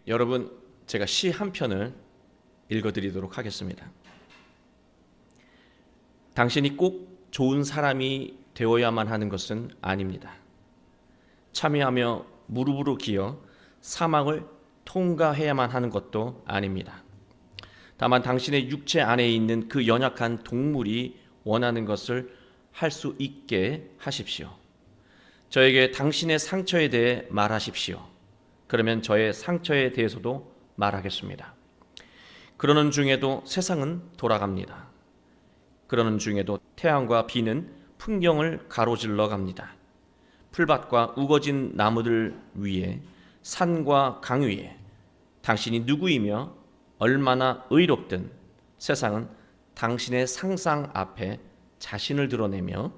여러분, 제가 시 한 편을 읽어드리도록 하겠습니다. 당신이 꼭 좋은 사람이 되어야만 하는 것은 아닙니다. 참여하며 무릎으로 기어 사막을 통과해야만 하는 것도 아닙니다. 다만 당신의 육체 안에 있는 그 연약한 동물이 원하는 것을 할 수 있게 하십시오. 저에게 당신의 상처에 대해 말하십시오. 그러면 저의 상처에 대해서도 말하겠습니다. 그러는 중에도 세상은 돌아갑니다. 그러는 중에도 태양과 비는 풍경을 가로질러 갑니다. 풀밭과 우거진 나무들 위에, 산과 강 위에 당신이 누구이며 얼마나 의롭든 세상은 당신의 상상 앞에 자신을 드러내며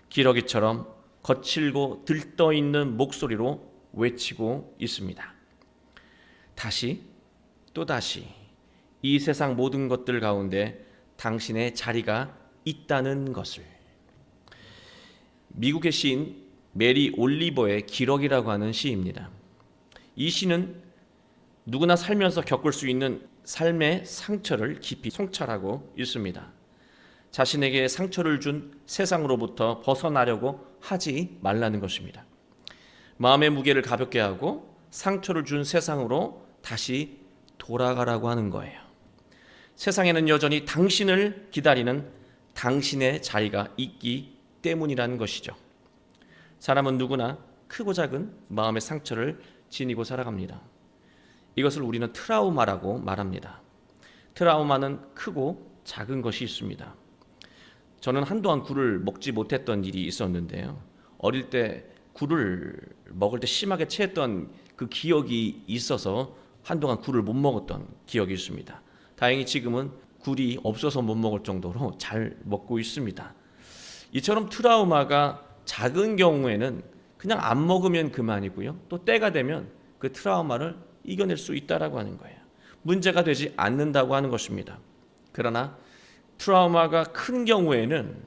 기러기처럼 거칠고 들떠있는 목소리로 외치고 있습니다. 다시 또 다시 이 세상 모든 것들 가운데 당신의 자리가 있다는 것을. 미국의 시인 메리 올리버의 기러기라고 하는 시입니다. 이 시는 누구나 살면서 겪을 수 있는 삶의 상처를 깊이 송찰하고 있습니다. 자신에게 상처를 준 세상으로부터 벗어나려고 하지 말라는 것입니다. 마음의 무게를 가볍게 하고 상처를 준 세상으로 다시 돌아가라고 하는 거예요. 세상에는 여전히 당신을 기다리는 당신의 자리가 있기 때문이라는 것이죠. 사람은 누구나 크고 작은 마음의 상처를 지니고 살아갑니다. 이것을 우리는 트라우마라고 말합니다. 트라우마는 크고 작은 것이 있습니다. 저는 한동안 굴을 먹지 못했던 일이 있었는데요. 어릴 때 굴을 먹을 때 심하게 체했던 그 기억이 있어서 한동안 굴을 못 먹었던 기억이 있습니다. 다행히 지금은 굴이 없어서 못 먹을 정도로 잘 먹고 있습니다. 이처럼 트라우마가 작은 경우에는 그냥 안 먹으면 그만이고요. 또 때가 되면 그 트라우마를 이겨낼 수 있다라고 하는 거예요. 문제가 되지 않는다고 하는 것입니다. 그러나 트라우마가 큰 경우에는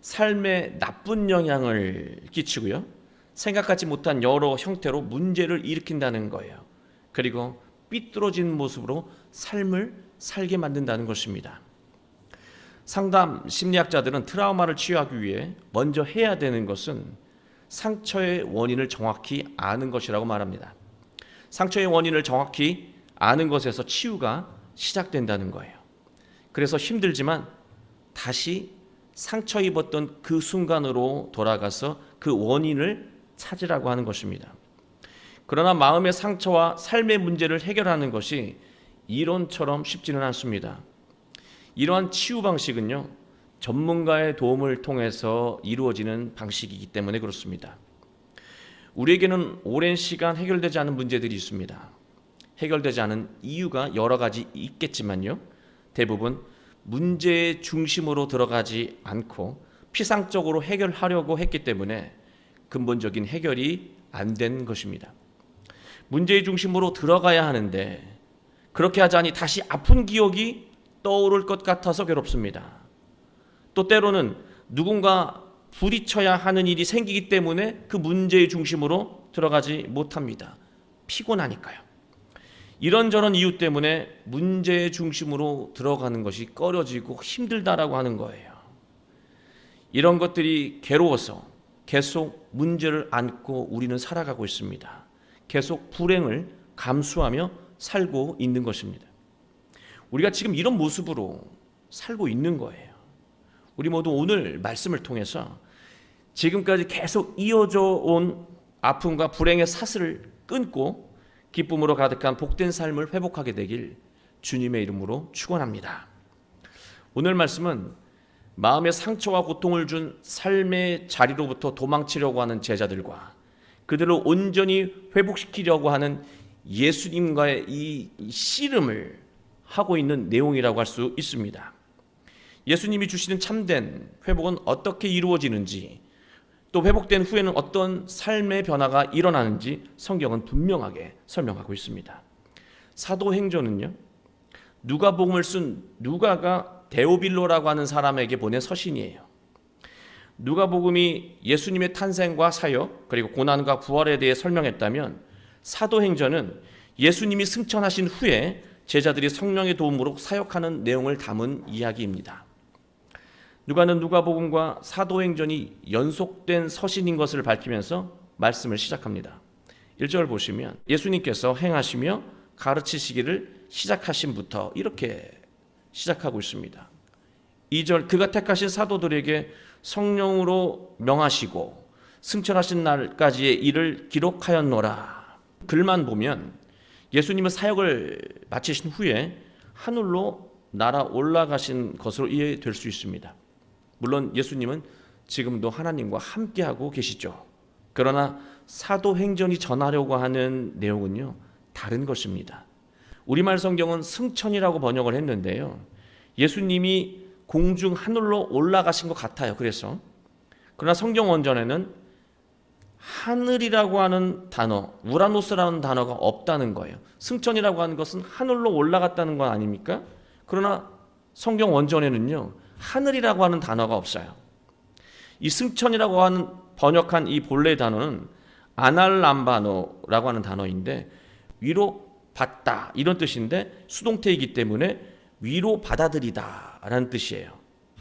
삶에 나쁜 영향을 끼치고요. 생각하지 못한 여러 형태로 문제를 일으킨다는 거예요. 그리고 삐뚤어진 모습으로 삶을 살게 만든다는 것입니다. 상담 심리학자들은 트라우마를 치유하기 위해 먼저 해야 되는 것은 상처의 원인을 정확히 아는 것이라고 말합니다. 상처의 원인을 정확히 아는 것에서 치유가 시작된다는 거예요. 그래서 힘들지만 다시 상처 입었던 그 순간으로 돌아가서 그 원인을 찾으라고 하는 것입니다. 그러나 마음의 상처와 삶의 문제를 해결하는 것이 이론처럼 쉽지는 않습니다. 이러한 치유 방식은요, 전문가의 도움을 통해서 이루어지는 방식이기 때문에 그렇습니다. 우리에게는 오랜 시간 해결되지 않은 문제들이 있습니다. 해결되지 않은 이유가 여러 가지 있겠지만요, 대부분 문제의 중심으로 들어가지 않고 피상적으로 해결하려고 했기 때문에 근본적인 해결이 안 된 것입니다. 문제의 중심으로 들어가야 하는데 그렇게 하자니 다시 아픈 기억이 떠오를 것 같아서 괴롭습니다. 또 때로는 누군가 부딪혀야 하는 일이 생기기 때문에 그 문제의 중심으로 들어가지 못합니다. 피곤하니까요. 이런저런 이유 때문에 문제의 중심으로 들어가는 것이 꺼려지고 힘들다라고 하는 거예요. 이런 것들이 괴로워서 계속 문제를 안고 우리는 살아가고 있습니다. 계속 불행을 감수하며 살고 있는 것입니다. 우리가 지금 이런 모습으로 살고 있는 거예요. 우리 모두 오늘 말씀을 통해서 지금까지 계속 이어져 온 아픔과 불행의 사슬을 끊고 기쁨으로 가득한 복된 삶을 회복하게 되길 주님의 이름으로 축원합니다. 오늘 말씀은 마음의 상처와 고통을 준 삶의 자리로부터 도망치려고 하는 제자들과 그들을 온전히 회복시키려고 하는 예수님과의 이 씨름을 하고 있는 내용이라고 할 수 있습니다. 예수님이 주시는 참된 회복은 어떻게 이루어지는지, 또 회복된 후에는 어떤 삶의 변화가 일어나는지 성경은 분명하게 설명하고 있습니다. 사도행전은요, 누가복음을 쓴 누가가 데오빌로라고 하는 사람에게 보낸 서신이에요. 누가복음이 예수님의 탄생과 사역 그리고 고난과 부활에 대해 설명했다면 사도행전은 예수님이 승천하신 후에 제자들이 성령의 도움으로 사역하는 내용을 담은 이야기입니다. 누가는 누가복음과 사도행전이 연속된 서신인 것을 밝히면서 말씀을 시작합니다. 1절 보시면 예수님께서 행하시며 가르치시기를 시작하신부터 이렇게 시작하고 있습니다. 2절 그가 택하신 사도들에게 성령으로 명하시고 승천하신 날까지의 일을 기록하였노라. 글만 보면 예수님은 사역을 마치신 후에 하늘로 날아 올라가신 것으로 이해될 수 있습니다. 물론 예수님은 지금도 하나님과 함께하고 계시죠. 그러나 사도행전이 전하려고 하는 내용은요, 다른 것입니다. 우리말 성경은 승천이라고 번역을 했는데요, 예수님이 공중 하늘로 올라가신 것 같아요. 그러나 성경 원전에는 하늘이라고 하는 단어, 우라노스라는 단어가 없다는 거예요. 승천이라고 하는 것은 하늘로 올라갔다는 건 아닙니까? 그러나 성경 원전에는요, 하늘이라고 하는 단어가 없어요. 이 승천이라고 하는 번역한 이 본래 단어는 아날람바노라고 하는 단어인데 위로 받다 이런 뜻인데 수동태이기 때문에 위로 받아들이다 라는 뜻이에요.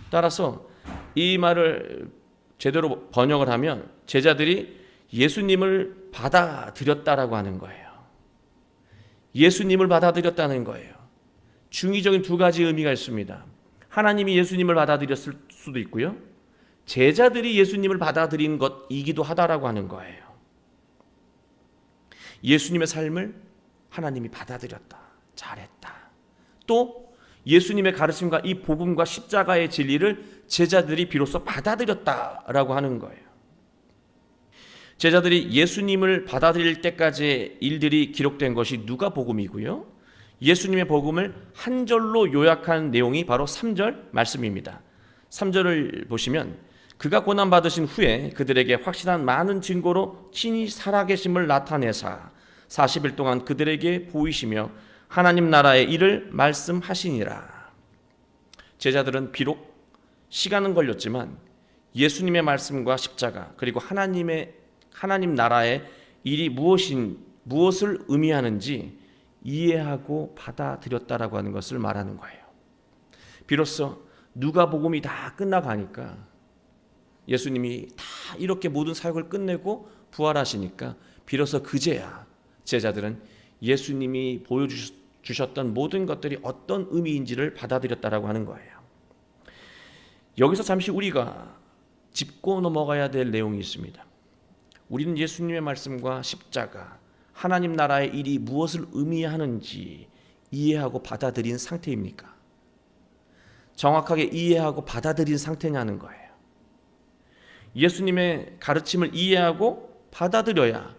따라서 이 말을 제대로 번역을 하면 제자들이 예수님을 받아들였다라고 하는 거예요. 예수님을 받아들였다는 거예요. 중의적인 두 가지 의미가 있습니다. 하나님이 예수님을 받아들였을 수도 있고요, 제자들이 예수님을 받아들인 것이기도 하다라고 하는 거예요. 예수님의 삶을 하나님이 받아들였다. 잘했다. 또 예수님의 가르침과 이 복음과 십자가의 진리를 제자들이 비로소 받아들였다라고 하는 거예요. 제자들이 예수님을 받아들일 때까지의 일들이 기록된 것이 누가복음이고요, 예수님의 복음을 한 절로 요약한 내용이 바로 3절 말씀입니다. 3절을 보시면 그가 고난받으신 후에 그들에게 확실한 많은 증거로 친히 살아계심을 나타내사 40일 동안 그들에게 보이시며 하나님 나라의 일을 말씀하시니라. 제자들은 비록 시간은 걸렸지만 예수님의 말씀과 십자가 그리고 하나님 나라의 일이 무엇을 의미하는지 이해하고 받아들였다라고 하는 것을 말하는 거예요. 비로소 누가복음이 다 끝나가니까 예수님이 다 이렇게 모든 사역을 끝내고 부활하시니까 비로소 그제야 제자들은 예수님이 보여주셨던 모든 것들이 어떤 의미인지를 받아들였다라고 하는 거예요. 여기서 잠시 우리가 짚고 넘어가야 될 내용이 있습니다. 우리는 예수님의 말씀과 십자가, 하나님 나라의 일이 무엇을 의미하는지 이해하고 받아들인 상태입니까? 정확하게 이해하고 받아들인 상태냐는 거예요. 예수님의 가르침을 이해하고 받아들여야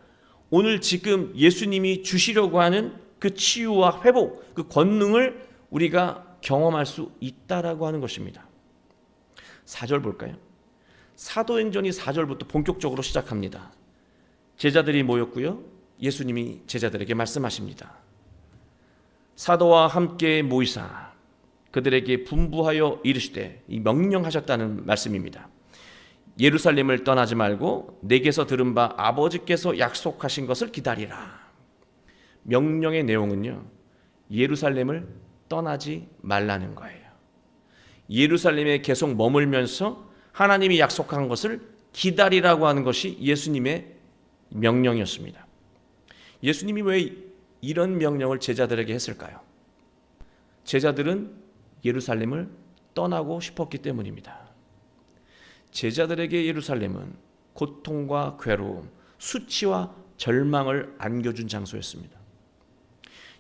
오늘 지금 예수님이 주시려고 하는 그 치유와 회복, 그 권능을 우리가 경험할 수 있다라고 하는 것입니다. 4절 볼까요? 사도행전이 4절부터 본격적으로 시작합니다. 제자들이 모였고요, 예수님이 제자들에게 말씀하십니다. 사도와 함께 모이사 그들에게 분부하여 이르시되, 이 명령하셨다는 말씀입니다. 예루살렘을 떠나지 말고 내게서 들은 바 아버지께서 약속하신 것을 기다리라. 명령의 내용은요, 예루살렘을 떠나지 말라는 거예요. 예루살렘에 계속 머물면서 하나님이 약속한 것을 기다리라고 하는 것이 예수님의 명령이었습니다. 예수님이 왜 이런 명령을 제자들에게 했을까요? 제자들은 예루살렘을 떠나고 싶었기 때문입니다. 제자들에게 예루살렘은 고통과 괴로움, 수치와 절망을 안겨준 장소였습니다.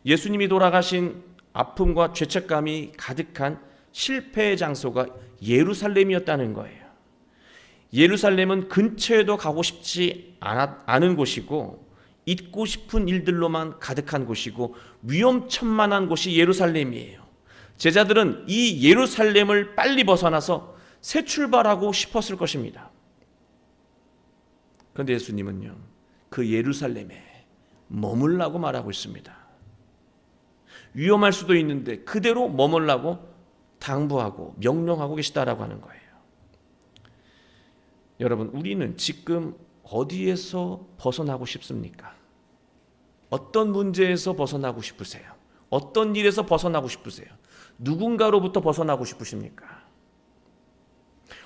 예수님이 돌아가신 아픔과 죄책감이 가득한 실패의 장소가 예루살렘이었다는 거예요. 예루살렘은 근처에도 가고 싶지 않은 곳이고 잊고 싶은 일들로만 가득한 곳이고 위험천만한 곳이 예루살렘이에요. 제자들은 이 예루살렘을 빨리 벗어나서 새 출발하고 싶었을 것입니다. 그런데 예수님은요, 그 예루살렘에 머물라고 말하고 있습니다. 위험할 수도 있는데 그대로 머물라고 당부하고 명령하고 계시다라고 하는 거예요. 여러분, 우리는 지금 어디에서 벗어나고 싶습니까? 어떤 문제에서 벗어나고 싶으세요? 어떤 일에서 벗어나고 싶으세요? 누군가로부터 벗어나고 싶으십니까?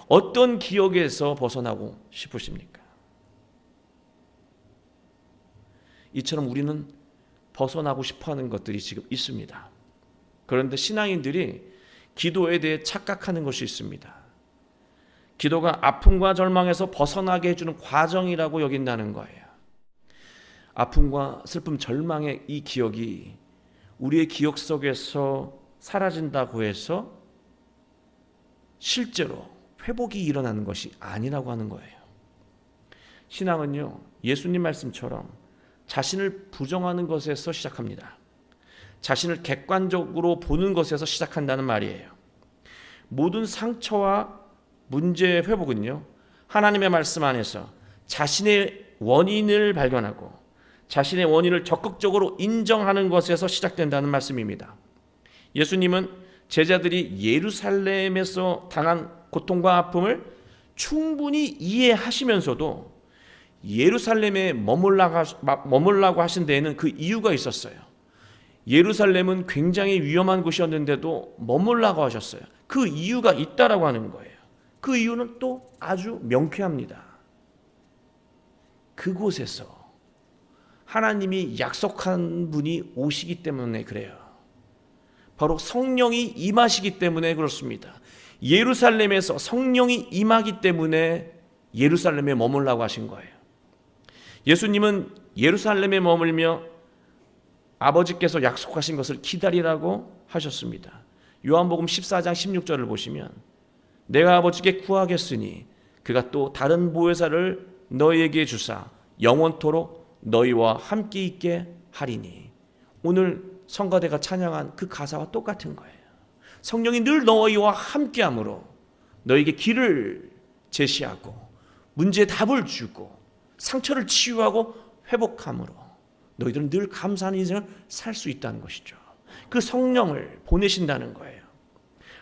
어떤 기억에서 벗어나고 싶으십니까? 이처럼 우리는 벗어나고 싶어하는 것들이 지금 있습니다. 그런데 신앙인들이 기도에 대해 착각하는 것이 있습니다. 기도가 아픔과 절망에서 벗어나게 해주는 과정이라고 여긴다는 거예요. 아픔과 슬픔, 절망의 이 기억이 우리의 기억 속에서 사라진다고 해서 실제로 회복이 일어나는 것이 아니라고 하는 거예요. 신앙은요, 예수님 말씀처럼 자신을 부정하는 것에서 시작합니다. 자신을 객관적으로 보는 것에서 시작한다는 말이에요. 모든 상처와 문제의 회복은요, 하나님의 말씀 안에서 자신의 원인을 발견하고 자신의 원인을 적극적으로 인정하는 것에서 시작된다는 말씀입니다. 예수님은 제자들이 예루살렘에서 당한 고통과 아픔을 충분히 이해하시면서도 예루살렘에 머물라고 하신 데에는 그 이유가 있었어요. 예루살렘은 굉장히 위험한 곳이었는데도 머물라고 하셨어요. 그 이유가 있다라고 하는 거예요. 그 이유는 또 아주 명쾌합니다. 그곳에서 하나님이 약속한 분이 오시기 때문에 그래요. 바로 성령이 임하시기 때문에 그렇습니다. 예루살렘에서 성령이 임하기 때문에 예루살렘에 머물라고 하신 거예요. 예수님은 예루살렘에 머물며 아버지께서 약속하신 것을 기다리라고 하셨습니다. 요한복음 14장 16절을 보시면 내가 아버지께 구하겠으니 그가 또 다른 보혜사를 너희에게 주사 영원토록 너희와 함께 있게 하리니, 오늘 성가대가 찬양한 그 가사와 똑같은 거예요. 성령이 늘 너희와 함께함으로 너희에게 길을 제시하고 문제에 답을 주고 상처를 치유하고 회복함으로 너희들은 늘 감사하는 인생을 살 수 있다는 것이죠. 그 성령을 보내신다는 거예요.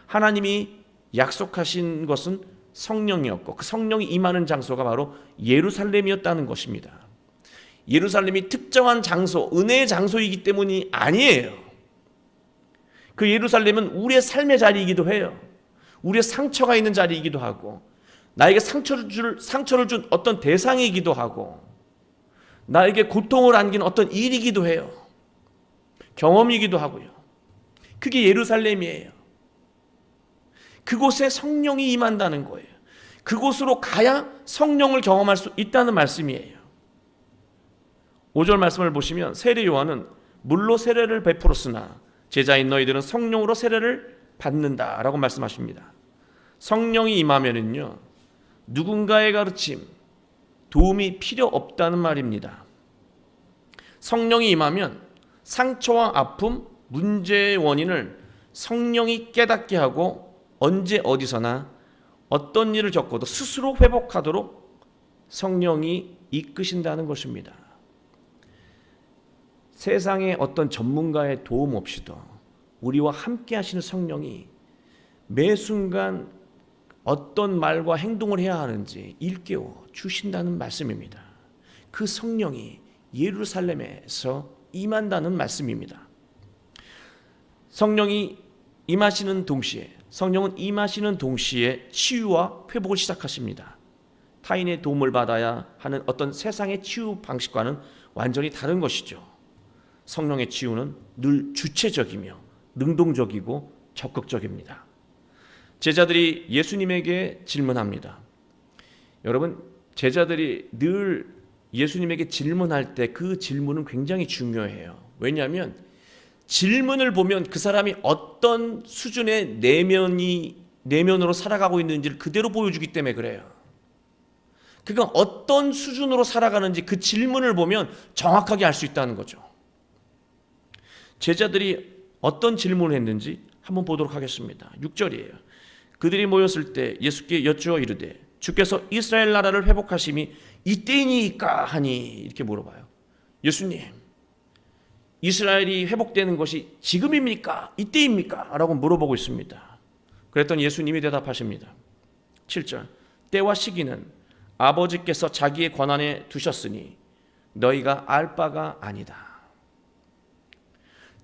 하나님이 약속하신 것은 성령이었고 그 성령이 임하는 장소가 바로 예루살렘이었다는 것입니다. 예루살렘이 특정한 장소, 은혜의 장소이기 때문이 아니에요. 그 예루살렘은 우리의 삶의 자리이기도 해요. 우리의 상처가 있는 자리이기도 하고 나에게 상처를 준 어떤 대상이기도 하고 나에게 고통을 안긴 어떤 일이기도 해요. 경험이기도 하고요. 그게 예루살렘이에요. 그곳에 성령이 임한다는 거예요. 그곳으로 가야 성령을 경험할 수 있다는 말씀이에요. 5절 말씀을 보시면 세례 요한은 물로 세례를 베풀었으나 제자인 너희들은 성령으로 세례를 받는다라고 말씀하십니다. 성령이 임하면은요, 누군가의 가르침, 도움이 필요 없다는 말입니다. 성령이 임하면 상처와 아픔, 문제의 원인을 성령이 깨닫게 하고 언제 어디서나 어떤 일을 겪어도 스스로 회복하도록 성령이 이끄신다는 것입니다. 세상의 어떤 전문가의 도움 없이도 우리와 함께 하시는 성령이 매 순간 어떤 말과 행동을 해야 하는지 일깨워 주신다는 말씀입니다. 그 성령이 예루살렘에서 임한다는 말씀입니다. 성령은 임하시는 동시에 치유와 회복을 시작하십니다. 타인의 도움을 받아야 하는 어떤 세상의 치유 방식과는 완전히 다른 것이죠. 성령의 치유는 늘 주체적이며 능동적이고 적극적입니다. 제자들이 예수님에게 질문합니다. 여러분, 제자들이 늘 예수님에게 질문할 때 그 질문은 굉장히 중요해요. 왜냐하면 질문을 보면 그 사람이 어떤 수준의 내면으로 살아가고 있는지를 그대로 보여주기 때문에 그래요. 그가 어떤 수준으로 살아가는지 그 질문을 보면 정확하게 알 수 있다는 거죠. 제자들이 어떤 질문을 했는지 한번 보도록 하겠습니다. 6절이에요. 그들이 모였을 때 예수께 여쭈어 이르되 주께서 이스라엘 나라를 회복하심이 이때이니까 하니, 이렇게 물어봐요. 예수님, 이스라엘이 회복되는 것이 지금입니까? 이때입니까? 라고 물어보고 있습니다. 그랬더니 예수님이 대답하십니다. 7절, 때와 시기는 아버지께서 자기의 권한에 두셨으니 너희가 알 바가 아니다.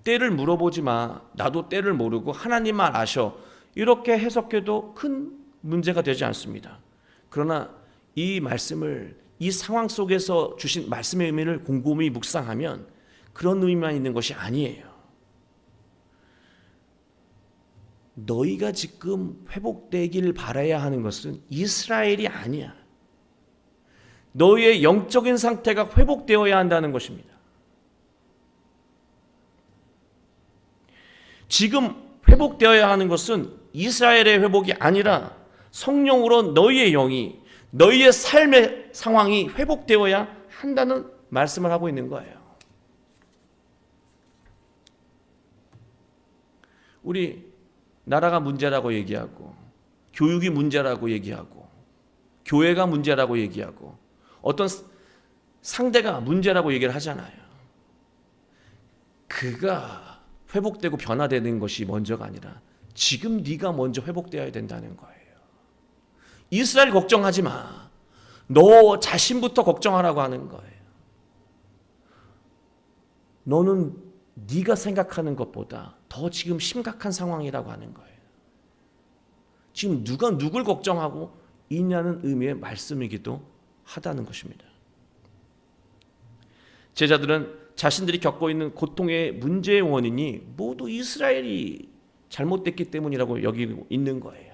때를 물어보지 마. 나도 때를 모르고 하나님만 아셔. 이렇게 해석해도 큰 문제가 되지 않습니다. 그러나 이 말씀을 이 상황 속에서 주신 말씀의 의미를 곰곰이 묵상하면 그런 의미만 있는 것이 아니에요. 너희가 지금 회복되길 바라야 하는 것은 이스라엘이 아니야. 너희의 영적인 상태가 회복되어야 한다는 것입니다. 지금 회복되어야 하는 것은 이스라엘의 회복이 아니라 성령으로 너희의 영이, 너희의 삶의 상황이 회복되어야 한다는 말씀을 하고 있는 거예요. 우리 나라가 문제라고 얘기하고, 교육이 문제라고 얘기하고, 교회가 문제라고 얘기하고, 어떤 상대가 문제라고 얘기를 하잖아요. 그가 회복되고 변화되는 것이 먼저가 아니라 지금 네가 먼저 회복되어야 된다는 거예요. 이스라엘 걱정하지 마. 너 자신부터 걱정하라고 하는 거예요. 너는 네가 생각하는 것보다 더 지금 심각한 상황이라고 하는 거예요. 지금 누가 누굴 걱정하고 있냐는 의미의 말씀이기도 하다는 것입니다. 제자들은 자신들이 겪고 있는 고통의 문제의 원인이 모두 이스라엘이 잘못됐기 때문이라고 여기고 있는 거예요.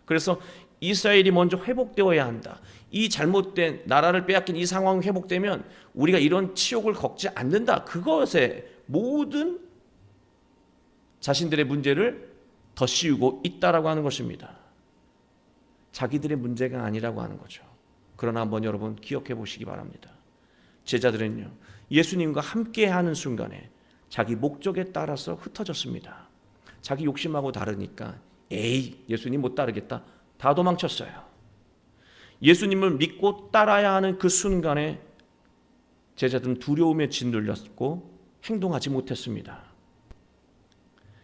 그래서 이스라엘이 먼저 회복되어야 한다. 이 잘못된 나라를 빼앗긴 이 상황이 회복되면 우리가 이런 치욕을 겪지 않는다. 그것에 모든 자신들의 문제를 덧씌우고 있다라고 하는 것입니다. 자기들의 문제가 아니라고 하는 거죠. 그러나 한번 여러분 기억해 보시기 바랍니다. 제자들은요, 예수님과 함께하는 순간에 자기 목적에 따라서 흩어졌습니다. 자기 욕심하고 다르니까 에이 예수님 못 따르겠다. 다 도망쳤어요. 예수님을 믿고 따라야 하는 그 순간에 제자들은 두려움에 짓눌렸고 행동하지 못했습니다.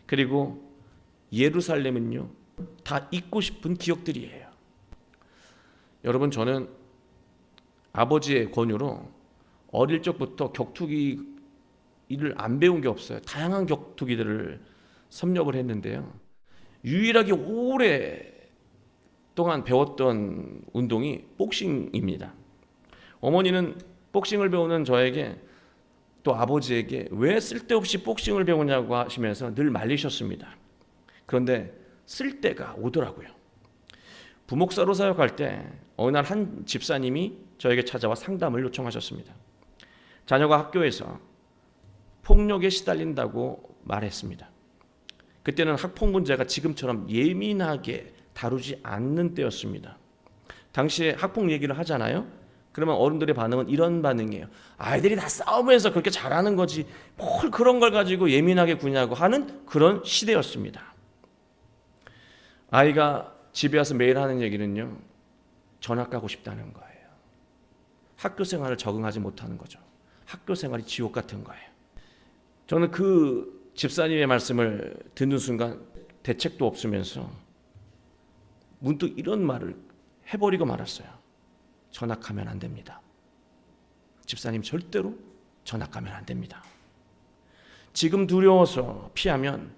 그리고 예루살렘은요, 다 잊고 싶은 기억들이에요. 여러분, 저는 아버지의 권유로 어릴 적부터 격투기 일을 안 배운 게 없어요. 다양한 격투기들을 섭렵을 했는데요. 유일하게 오랫동안 배웠던 운동이 복싱입니다. 어머니는 복싱을 배우는 저에게 또 아버지에게 왜 쓸데없이 복싱을 배우냐고 하시면서 늘 말리셨습니다. 그런데 쓸 때가 오더라고요. 부목사로 사역할 때 어느 날 한 집사님이 저에게 찾아와 상담을 요청하셨습니다. 자녀가 학교에서 폭력에 시달린다고 말했습니다. 그때는 학폭 문제가 지금처럼 예민하게 다루지 않는 때였습니다. 당시에 학폭 얘기를 하잖아요. 그러면 어른들의 반응은 이런 반응이에요. 아이들이 다 싸우면서 그렇게 잘하는 거지 뭘 그런 걸 가지고 예민하게 구냐고 하는 그런 시대였습니다. 아이가 집에 와서 매일 하는 얘기는요, 전학 가고 싶다는 거예요. 학교 생활을 적응하지 못하는 거죠. 학교 생활이 지옥 같은 거예요. 저는 그 집사님의 말씀을 듣는 순간 대책도 없으면서 문득 이런 말을 해버리고 말았어요. 전학하면 안 됩니다. 집사님 절대로 전학하면 안 됩니다. 지금 두려워서 피하면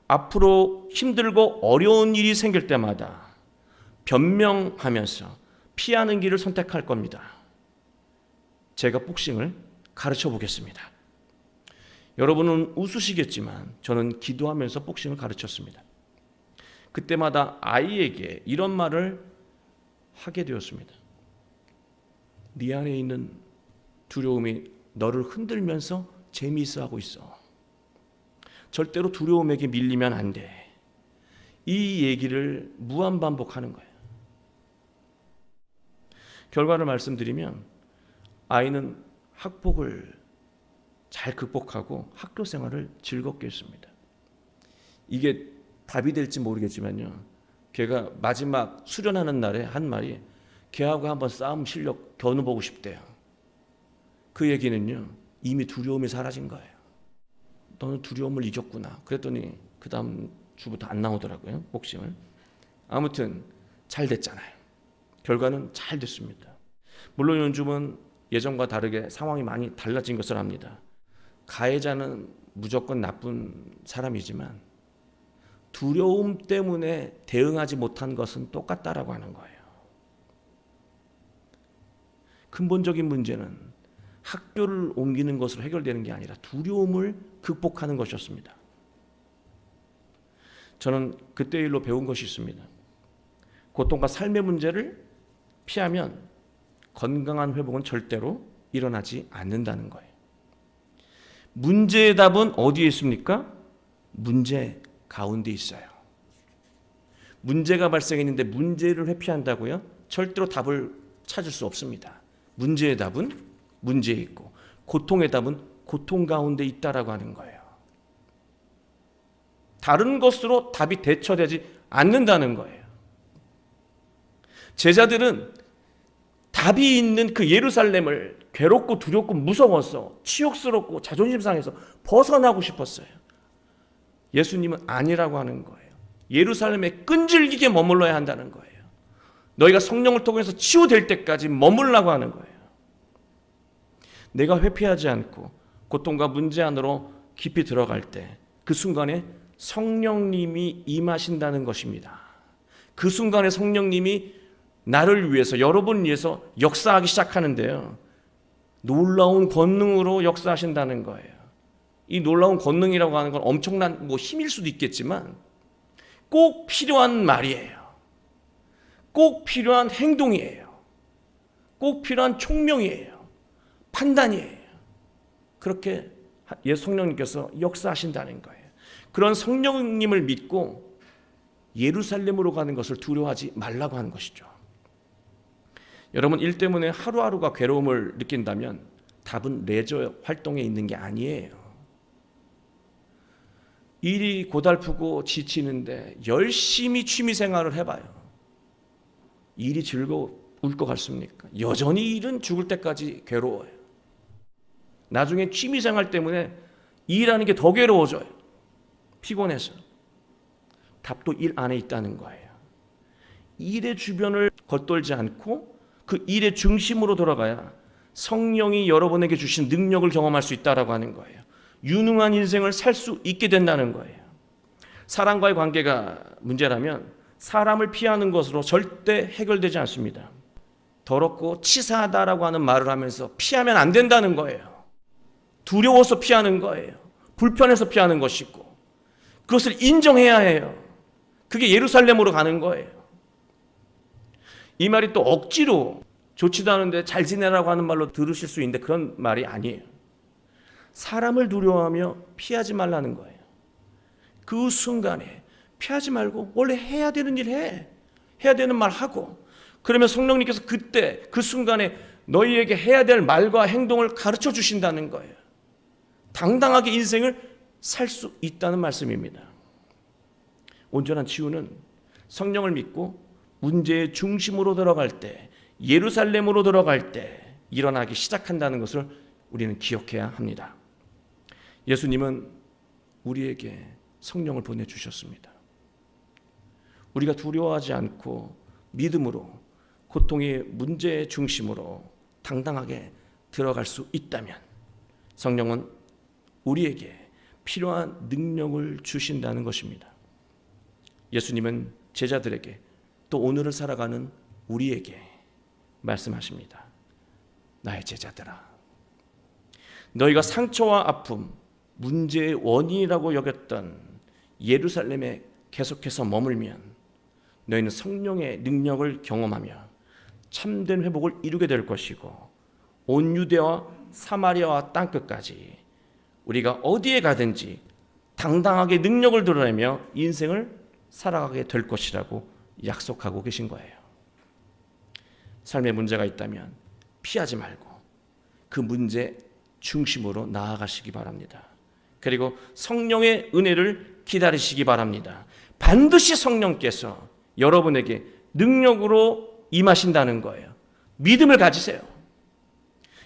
앞으로 힘들고 어려운 일이 생길 때마다 변명하면서 피하는 길을 선택할 겁니다. 제가 복싱을 가르쳐 보겠습니다. 여러분은 웃으시겠지만 저는 기도하면서 복싱을 가르쳤습니다. 그때마다 아이에게 이런 말을 하게 되었습니다. 네 안에 있는 두려움이 너를 흔들면서 재미있어 하고 있어. 절대로 두려움에게 밀리면 안 돼. 이 얘기를 무한반복하는 거예요. 결과를 말씀드리면 아이는 학폭을 잘 극복하고 학교 생활을 즐겁게 했습니다. 이게 답이 될지 모르겠지만요, 걔가 마지막 수련하는 날에 한 말이 걔하고 한번 싸움 실력 겨누보고 싶대요. 그 얘기는요, 이미 두려움이 사라진 거예요. 너는 두려움을 이겼구나. 그랬더니 그 다음 주부터 안 나오더라고요, 복싱을. 아무튼 잘 됐잖아요. 결과는 잘 됐습니다. 물론 요즘은 예전과 다르게 상황이 많이 달라진 것을 압니다. 가해자는 무조건 나쁜 사람이지만 두려움 때문에 대응하지 못한 것은 똑같다라고 하는 거예요. 근본적인 문제는 학교를 옮기는 것으로 해결되는 게 아니라 두려움을 극복하는 것이었습니다. 저는 그때 일로 배운 것이 있습니다. 고통과 삶의 문제를 피하면 건강한 회복은 절대로 일어나지 않는다는 거예요. 문제의 답은 어디에 있습니까? 문제 가운데 있어요. 문제가 발생했는데 문제를 회피한다고요? 절대로 답을 찾을 수 없습니다. 문제의 답은 문제에 있고 고통의 답은 고통 가운데 있다라고 하는 거예요. 다른 것으로 답이 대처되지 않는다는 거예요. 제자들은 답이 있는 그 예루살렘을 괴롭고 두렵고 무서워서 치욕스럽고 자존심 상해서 벗어나고 싶었어요. 예수님은 아니라고 하는 거예요. 예루살렘에 끈질기게 머물러야 한다는 거예요. 너희가 성령을 통해서 치유될 때까지 머물라고 하는 거예요. 내가 회피하지 않고 고통과 문제 안으로 깊이 들어갈 때 그 순간에 성령님이 임하신다는 것입니다. 그 순간에 성령님이 나를 위해서, 여러분을 위해서 역사하기 시작하는데요. 놀라운 권능으로 역사하신다는 거예요. 이 놀라운 권능이라고 하는 건 엄청난 힘일 수도 있겠지만 꼭 필요한 말이에요. 꼭 필요한 행동이에요. 꼭 필요한 총명이에요. 판단이에요. 그렇게 예수 성령님께서 역사하신다는 거예요. 그런 성령님을 믿고 예루살렘으로 가는 것을 두려워하지 말라고 하는 것이죠. 여러분, 일 때문에 하루하루가 괴로움을 느낀다면 답은 레저 활동에 있는 게 아니에요. 일이 고달프고 지치는데 열심히 취미생활을 해봐요. 일이 즐거울 것 같습니까? 여전히 일은 죽을 때까지 괴로워요. 나중에 취미생활 때문에 일하는 게 더 괴로워져요. 피곤해서. 답도 일 안에 있다는 거예요. 일의 주변을 겉돌지 않고 그 일의 중심으로 돌아가야 성령이 여러분에게 주신 능력을 경험할 수 있다라고 하는 거예요. 유능한 인생을 살 수 있게 된다는 거예요. 사람과의 관계가 문제라면 사람을 피하는 것으로 절대 해결되지 않습니다. 더럽고 치사하다라고 하는 말을 하면서 피하면 안 된다는 거예요. 두려워서 피하는 거예요. 불편해서 피하는 것이고 그것을 인정해야 해요. 그게 예루살렘으로 가는 거예요. 이 말이 또 억지로 좋지도 않은데 잘 지내라고 하는 말로 들으실 수 있는데 그런 말이 아니에요. 사람을 두려워하며 피하지 말라는 거예요. 그 순간에 피하지 말고 원래 해야 되는 일 해. 해야 되는 말 하고 그러면 성령님께서 그때 그 순간에 너희에게 해야 될 말과 행동을 가르쳐 주신다는 거예요. 당당하게 인생을 살 수 있다는 말씀입니다. 온전한 치유는 성령을 믿고 문제의 중심으로 들어갈 때, 예루살렘으로 들어갈 때 일어나기 시작한다는 것을 우리는 기억해야 합니다. 예수님은 우리에게 성령을 보내주셨습니다. 우리가 두려워하지 않고 믿음으로 고통의 문제의 중심으로 당당하게 들어갈 수 있다면 성령은 우리에게 필요한 능력을 주신다는 것입니다. 예수님은 제자들에게 또 오늘을 살아가는 우리에게 말씀하십니다. 나의 제자들아, 너희가 상처와 아픔, 문제의 원인이라고 여겼던 예루살렘에 계속해서 머물면 너희는 성령의 능력을 경험하며 참된 회복을 이루게 될 것이고 온 유대와 사마리아와 땅끝까지 우리가 어디에 가든지 당당하게 능력을 드러내며 인생을 살아가게 될 것이라고 약속하고 계신 거예요. 삶에 문제가 있다면 피하지 말고 그 문제 중심으로 나아가시기 바랍니다. 그리고 성령의 은혜를 기다리시기 바랍니다. 반드시 성령께서 여러분에게 능력으로 임하신다는 거예요. 믿음을 가지세요.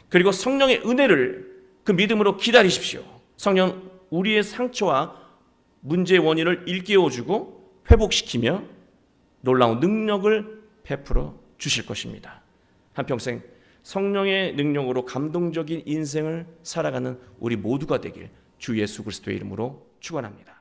그리고 성령의 은혜를 그 믿음으로 기다리십시오. 성령 우리의 상처와 문제의 원인을 일깨워주고 회복시키며 놀라운 능력을 베풀어 주실 것입니다. 한평생 성령의 능력으로 감동적인 인생을 살아가는 우리 모두가 되길 주 예수 그리스도의 이름으로 축원합니다.